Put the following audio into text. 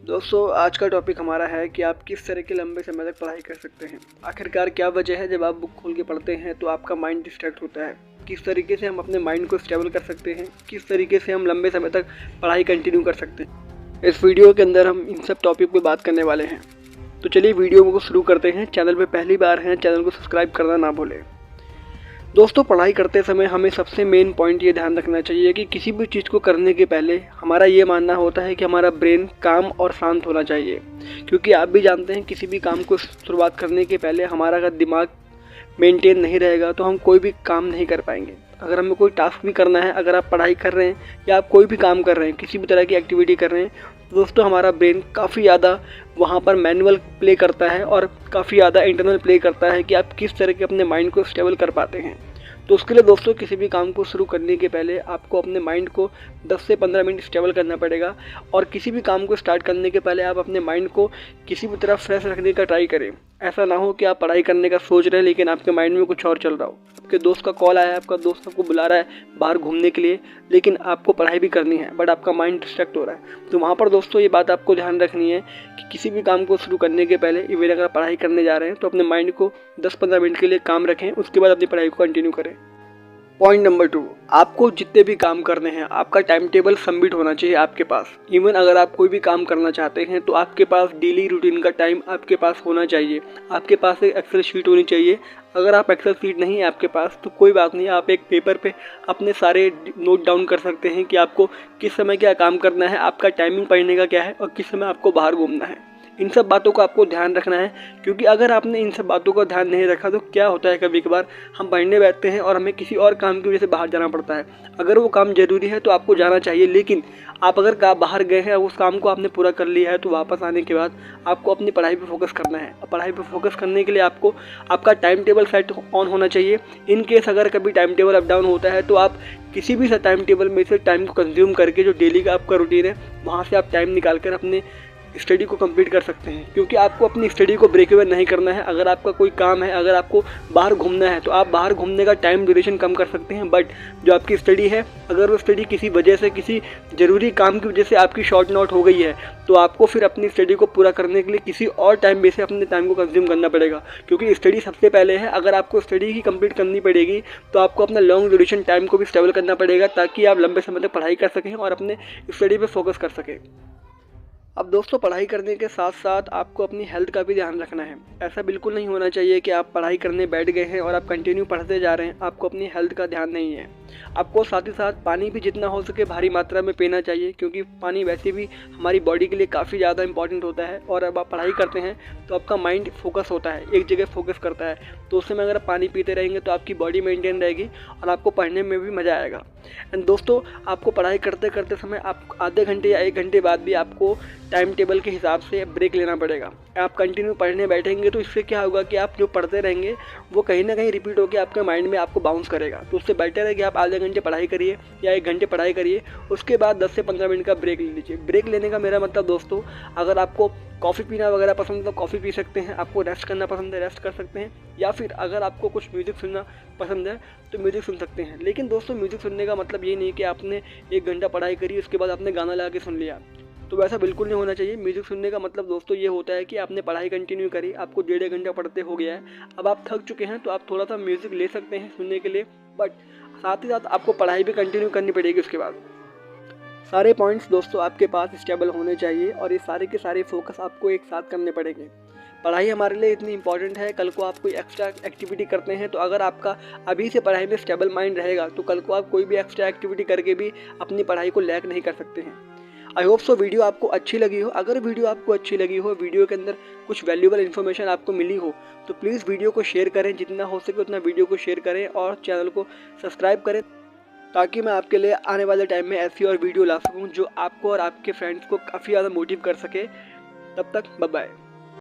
दोस्तों आज का टॉपिक हमारा है कि आप किस तरह के लंबे समय तक पढ़ाई कर सकते हैं। आखिरकार क्या वजह है जब आप बुक खोल के पढ़ते हैं तो आपका माइंड डिस्ट्रैक्ट होता है। किस तरीके से हम अपने माइंड को स्टेबल कर सकते हैं, किस तरीके से हम लंबे समय तक पढ़ाई कंटिन्यू कर सकते हैं। इस वीडियो के अंदर हम इन सब टॉपिक पर बात करने वाले हैं। तो चलिए वीडियो को शुरू करते हैं। चैनल पर पहली बार हैं, चैनल को सब्सक्राइब करना ना भूलें। दोस्तों पढ़ाई करते समय हमें सबसे मेन पॉइंट ये ध्यान रखना चाहिए कि किसी भी चीज़ को करने के पहले हमारा ये मानना होता है कि हमारा ब्रेन काम और शांत होना चाहिए। क्योंकि आप भी जानते हैं किसी भी काम को शुरुआत करने के पहले हमारा अगर दिमाग मेंटेन नहीं रहेगा तो हम कोई भी काम नहीं कर पाएंगे। अगर हमें कोई टास्क भी करना है, अगर आप पढ़ाई कर रहे हैं या आप कोई भी काम कर रहे हैं, किसी भी तरह की एक्टिविटी कर रहे हैं, तो दोस्तों हमारा ब्रेन काफ़ी ज़्यादा वहाँ पर मैनुअल प्ले करता है और काफ़ी ज़्यादा इंटरनल प्ले करता है कि आप किस तरह के अपने माइंड को स्टेबल कर पाते हैं। तो उसके लिए दोस्तों किसी भी काम को शुरू करने के पहले आपको अपने माइंड को 10 से 15 मिनट स्टेबल करना पड़ेगा। और किसी भी काम को स्टार्ट करने के पहले आप अपने माइंड को किसी भी तरह फ्रेश रखने का ट्राई करें। ऐसा ना हो कि आप पढ़ाई करने का सोच रहे हैं लेकिन आपके माइंड में कुछ और चल रहा हो। आपके दोस्त का कॉल आया है, आपका दोस्त आपको बुला रहा है बाहर घूमने के लिए, लेकिन आपको पढ़ाई भी करनी है बट आपका माइंड डिस्ट्रैक्ट हो रहा है। तो वहाँ पर दोस्तों ये बात आपको ध्यान रखनी है कि किसी भी काम को शुरू करने के पहले इवन अगर पढ़ाई करने जा रहे हैं तो अपने माइंड को 10-15 मिनट के लिए काम रखें, उसके बाद अपनी पढ़ाई को कंटिन्यू करें। पॉइंट नंबर 2, आपको जितने भी काम करने हैं आपका टाइम टेबल सबमिट होना चाहिए आपके पास। इवन अगर आप कोई भी काम करना चाहते हैं तो आपके पास डेली रूटीन का टाइम आपके पास होना चाहिए। आपके पास एक एक्सेल शीट होनी चाहिए। अगर आप एक्सेल शीट नहीं है आपके पास तो कोई बात नहीं, आप एक पेपर पे अपने सारे नोट डाउन कर सकते हैं कि आपको किस समय क्या काम करना है, आपका टाइमिंग पढ़ने का क्या है और किस समय आपको बाहर घूमना है। इन सब बातों का आपको ध्यान रखना है। क्योंकि अगर आपने इन सब बातों का ध्यान नहीं रखा तो क्या होता है, कभी कभार हम पढ़ने बैठते हैं और हमें किसी और काम की वजह से बाहर जाना पड़ता है। अगर वो काम ज़रूरी है तो आपको जाना चाहिए, लेकिन आप अगर बाहर गए हैं उस काम को आपने पूरा कर लिया है तो वापस आने के बाद आपको अपनी पढ़ाई पर फोकस करना है। पढ़ाई पर फोकस करने के लिए आपको आपका टाइम टेबल सेट ऑन होना चाहिए। इन केस अगर कभी टाइम टेबल अप डाउन होता है तो आप किसी भी टाइम टेबल में से टाइम को कंज्यूम करके जो डेली का आपका रूटीन है वहाँ से आप टाइम निकाल कर अपने स्टडी को कंप्लीट कर सकते हैं। क्योंकि आपको अपनी स्टडी को ब्रेक इवन नहीं करना है। अगर आपका कोई काम है, अगर आपको बाहर घूमना है तो आप बाहर घूमने का टाइम ड्यूरेशन कम कर सकते हैं, बट जो आपकी स्टडी है अगर वो स्टडी किसी वजह से, किसी ज़रूरी काम की वजह से आपकी शॉर्ट नोट हो गई है तो आपको फिर अपनी स्टडी को पूरा करने के लिए किसी और टाइम बेस से अपने टाइम को कंज्यूम करना पड़ेगा। क्योंकि स्टडी सबसे पहले है। अगर आपको स्टडी ही कंप्लीट करनी पड़ेगी तो आपको अपना लॉन्ग ड्यूरेशन टाइम को भी स्टेबल करना पड़ेगा ताकि आप लंबे समय तक पढ़ाई कर सकें और अपने स्टडी पर फोकस कर सकें। अब दोस्तों पढ़ाई करने के साथ साथ आपको अपनी हेल्थ का भी ध्यान रखना है। ऐसा बिल्कुल नहीं होना चाहिए कि आप पढ़ाई करने बैठ गए हैं और आप कंटिन्यू पढ़ते जा रहे हैं, आपको अपनी हेल्थ का ध्यान नहीं है। आपको साथ ही साथ पानी भी जितना हो सके भारी मात्रा में पीना चाहिए। क्योंकि पानी वैसे भी हमारी बॉडी के लिए काफ़ी ज़्यादा इंपॉर्टेंट होता है। और अब आप पढ़ाई करते हैं तो आपका माइंड फोकस होता है, एक जगह फोकस करता है। तो उस समय अगर आप पानी पीते रहेंगे तो आपकी बॉडी मेंटेन रहेगी और आपको पढ़ने में भी मज़ा आएगा। एंड दोस्तों आपको पढ़ाई करते करते समय आप आधे घंटे या 1 घंटे बाद भी आपको टाइम टेबल के हिसाब से ब्रेक लेना पड़ेगा। आप कंटिन्यू पढ़ने बैठेंगे तो इससे क्या होगा कि आप जो पढ़ते रहेंगे वो कहीं ना कहीं रिपीट होकर आपके माइंड में आपको बाउंस करेगा। तो उससे बेटर है कि आप आधे घंटे पढ़ाई करिए या 1 घंटे पढ़ाई करिए, उसके बाद 10 से 15 मिनट का ब्रेक ले लीजिए। ब्रेक लेने का मेरा मतलब दोस्तों, अगर आपको कॉफ़ी पीना वगैरह पसंद है तो कॉफ़ी पी सकते हैं, आपको रेस्ट करना पसंद है रेस्ट कर सकते हैं, या फिर अगर आपको कुछ म्यूज़िक सुनना पसंद है तो म्यूज़िक सुन सकते हैं। लेकिन दोस्तों म्यूज़िक सुनने का मतलब ये नहीं कि आपने 1 घंटा पढ़ाई करी उसके बाद आपने गाना लगा के सुन लिया, तो वैसा बिल्कुल नहीं होना चाहिए। म्यूज़िक सुनने का मतलब दोस्तों ये होता है कि आपने पढ़ाई कंटिन्यू करी, आपको 1.5 घंटा पढ़ते हो गया है, अब आप थक चुके हैं तो आप थोड़ा सा म्यूज़िक ले सकते हैं सुनने के लिए, बट साथ ही साथ आपको पढ़ाई भी कंटिन्यू करनी पड़ेगी उसके बाद। सारे पॉइंट्स दोस्तों आपके पास स्टेबल होने चाहिए और ये सारे के सारे फोकस आपको एक साथ करने पड़ेंगे। पढ़ाई हमारे लिए इतनी इंपॉर्टेंट है, कल को आप कोई एक्स्ट्रा एक्टिविटी करते हैं तो अगर आपका अभी से पढ़ाई में स्टेबल माइंड रहेगा तो कल को आप कोई भी एक्स्ट्रा एक्टिविटी करके भी अपनी पढ़ाई को लैग नहीं कर सकते हैं। आई होप सो वीडियो आपको अच्छी लगी हो। अगर वीडियो आपको अच्छी लगी हो, वीडियो के अंदर कुछ वैल्यूएबल इन्फॉर्मेशन आपको मिली हो तो प्लीज़ वीडियो को शेयर करें, जितना हो सके उतना वीडियो को शेयर करें और चैनल को सब्सक्राइब करें ताकि मैं आपके लिए आने वाले टाइम में ऐसी और वीडियो ला सकूं जो आपको और आपके फ्रेंड्स को काफ़ी ज़्यादा मोटिव कर सके। तब तक बाय बाय।